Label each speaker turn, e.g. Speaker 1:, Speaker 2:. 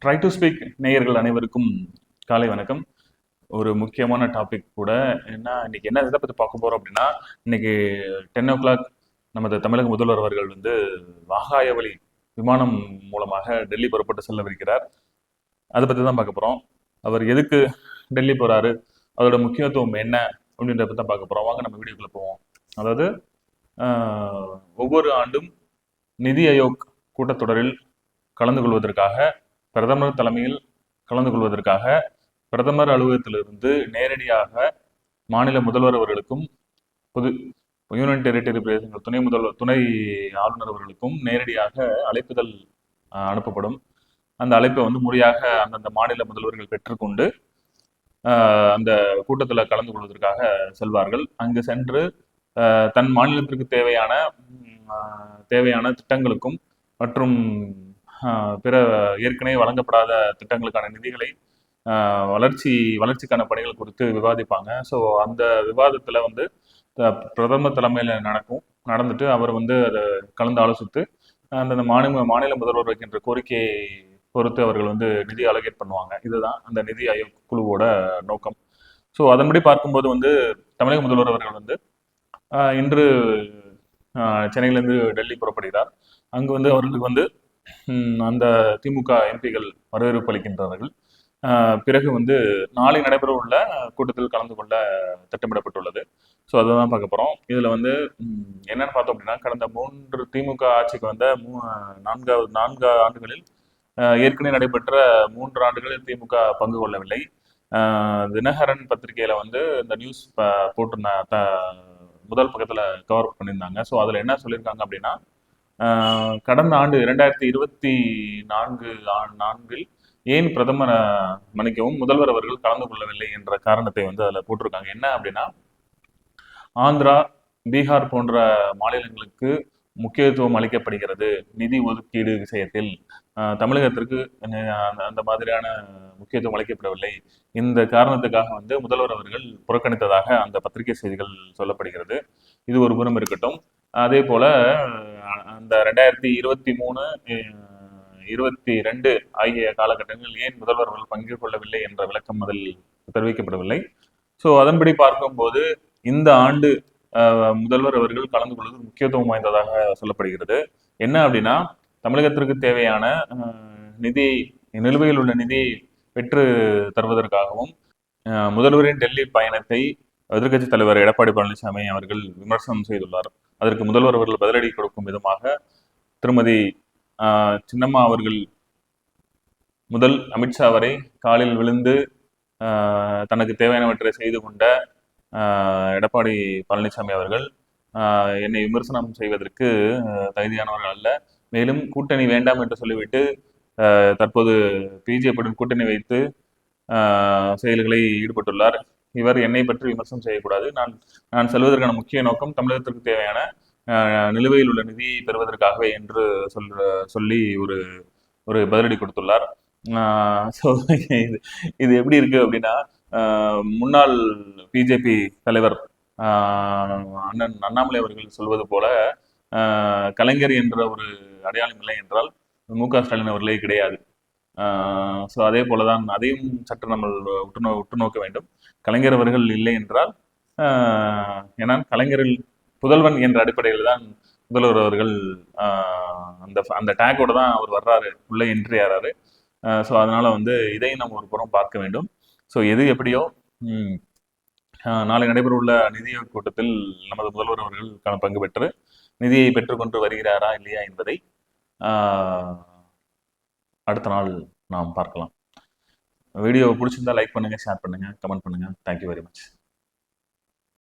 Speaker 1: Try to speak நேயர்கள் அனைவருக்கும் காலை வணக்கம். ஒரு முக்கியமான டாபிக் கூட. இன்னைக்கு என்ன இதை பற்றி பார்க்க போறோம் அப்படின்னா, இன்னைக்கு 10 o'clock நமது தமிழக முதல்வர் அவர்கள் வந்து ஆகாய வழி விமானம் மூலமாக டெல்லி புறப்பட்டு செல்லவிருக்கிறார். அதை பற்றி தான் பார்க்க போறோம். அவர் எதுக்கு டெல்லி போறாரு, அதோட முக்கியத்துவம் என்ன அப்படின்றத பற்றி தான் பார்க்க போறோம். வாங்க நம்ம வீடியோக்குள்ள போவோம். அதாவது ஒவ்வொரு ஆண்டும் நிதி ஆயோக் கூட்டத்தொடரில் கலந்து கொள்வதற்காக பிரதமர் தலைமையில் கலந்து கொள்வதற்காக பிரதமர் அலுவலகத்திலிருந்து நேரடியாக மாநில முதல்வர் அவர்களுக்கும் பொது யூனியன் டெரிட்டரி பிரதேசங்கள் துணை ஆளுநர் அவர்களுக்கும் நேரடியாக அழைப்புதல் அனுப்பப்படும். அந்த அழைப்பை வந்து முறையாக அந்தந்த மாநில முதல்வர்கள் பெற்றுக்கொண்டு அந்த கூட்டத்தில் கலந்து கொள்வதற்காக செல்வார்கள். அங்கு சென்று தன் மாநிலத்திற்கு தேவையான திட்டங்களுக்கும் மற்றும் பிற ஏற்கனவே வழங்கப்படாத திட்டங்களுக்கான நிதிகளை வளர்ச்சிக்கான பணிகள் குறித்து விவாதிப்பாங்க. ஸோ அந்த விவாதத்தில் வந்து பிரதமர் தலைமையில் நடந்துட்டு அவர் வந்து அதை கலந்து ஆலோசித்து அந்தந்த மாநில முதல்வர் வைக்கின்ற கோரிக்கையை பொறுத்து அவர்கள் வந்து நிதி அலோகேட் பண்ணுவாங்க. இதுதான் அந்த நிதி ஆயோக் குழுவோட நோக்கம். ஸோ அதன்படி பார்க்கும்போது வந்து தமிழக முதல்வர் அவர்கள் வந்து இன்று சென்னையிலிருந்து டெல்லி புறப்படுகிறார். அங்கு வந்து அவர்களுக்கு வந்து அந்த திமுக எம்பிகள் வரவேற்பு அளிக்கின்றார்கள். பிறகு வந்து நாளை நடைபெற உள்ள கூட்டத்தில் கலந்து கொள்ள திட்டமிடப்பட்டுள்ளது. ஸோ அதை தான் பார்க்க போகிறோம். இதில் வந்து என்னன்னு பார்த்தோம் அப்படின்னா, கடந்த 3 திமுக ஆட்சிக்கு வந்த 4 ஆண்டுகளில் ஏற்கனவே நடைபெற்ற 3 ஆண்டுகளில் திமுக பங்கு கொள்ளவில்லை. தினகரன் பத்திரிகையில வந்து இந்த நியூஸ் போட்டிருந்த முதல் பக்கத்தில் கவர் பண்ணியிருந்தாங்க. ஸோ அதில் என்ன சொல்லியிருக்காங்க அப்படின்னா, கடந்த ஆண்டு 2024 ஏன் பிரதமர் முதல்வர் அவர்கள் கலந்து கொள்ளவில்லை என்ற காரணத்தை வந்து அதில் போட்டிருக்காங்க. என்ன அப்படின்னா, ஆந்திரா, பீகார் போன்ற மாநிலங்களுக்கு முக்கியத்துவம் அளிக்கப்படுகிறது நிதி ஒதுக்கீடு விஷயத்தில். தமிழகத்திற்கு அந்த மாதிரியான முக்கியத்துவம் அளிக்கப்படவில்லை. இந்த காரணத்துக்காக வந்து முதல்வர் அவர்கள் புறக்கணித்ததாக அந்த பத்திரிகை செய்திகள் சொல்லப்படுகிறது. இது ஒரு புறம் இருக்கட்டும். அதே போல அந்த 2023, 22 ஆகிய காலகட்டங்களில் ஏன் முதல்வர் அவர்கள் பங்கு கொள்ளவில்லை என்ற விளக்கம் அதில் தெரிவிக்கப்படவில்லை. ஸோ அதன்படி பார்க்கும்போது இந்த ஆண்டு முதல்வர் அவர்கள் கலந்து கொள்வது முக்கியத்துவம் வாய்ந்ததாக சொல்லப்படுகிறது. என்ன அப்படின்னா, தமிழகத்திற்கு தேவையான நிலுவையில் உள்ள நிதியை பெற்று தருவதற்காகவும் முதல்வரின் டெல்லி பயணத்தை எதிர்க்கட்சித் தலைவர் எடப்பாடி பழனிசாமி அவர்கள் விமர்சனம் செய்துள்ளார். அதற்கு முதல்வர் அவர்கள் பதிலடி கொடுக்கும் விதமாக திருமதி சின்னம்மா அவர்கள் முதல் அமித்ஷா வரை காலில் விழுந்து தனக்கு தேவையானவற்றை செய்து கொண்ட எடப்பாடி பழனிசாமி அவர்கள் என்னை விமர்சனம் செய்வதற்கு தகுதியானவர்கள் அல்ல, மேலும் கூட்டணி வேண்டாம் என்று சொல்லிவிட்டு தற்போது பிஜேபியுடன் கூட்டணி வைத்து செயல்களில் ஈடுபட்டுள்ளார். இவர் என்னை பற்றி விமர்சனம் செய்யக்கூடாது. நான் செல்வதற்கான முக்கிய நோக்கம் தமிழகத்திற்கு தேவையான நிலுவையில் உள்ள நிதியை பெறுவதற்காகவே என்று சொல்லி ஒரு பதிலடி கொடுத்துள்ளார். இது எப்படி இருக்கு அப்படின்னா, முன்னாள் பிஜேபி தலைவர் அண்ணன் அண்ணாமலை அவர்கள் சொல்வது போல, கலைஞர் என்ற ஒரு அடையாளம் இல்லை என்றால் மு.க. ஸ்டாலின் அவர்களே கிடையாது. ஸோ அதே போலதான் அதையும் சற்று நம்ம உற்று நோக்க வேண்டும். கலைஞர் அவர்கள் இல்லை என்றால், ஏன்னா கலைஞரில் புதல்வன் என்ற அடிப்படையில் தான் முதல்வர் அவர்கள் அந்த டேக்கோட தான் அவர் வர்றாரு, உள்ள என்ட்ரி ஆறாரு. ஸோ அதனால வந்து இதையும் நம்ம ஒரு புறம் பார்க்க வேண்டும். ஸோ எது எப்படியோ நாளை நடைபெற உள்ள நிதி கூட்டத்தில் நமது முதல்வர் அவர்கள் பங்கு பெற்று நிதியை பெற்றுக்கொண்டு வருகிறாரா இல்லையா என்பதை அடுத்த நாள் நாம் பார்க்கலாம். வீடியோ பிடிச்சிருந்தா லைக் பண்ணுங்க, ஷேர் பண்ணுங்க, கமெண்ட் பண்ணுங்க. Thank you very much.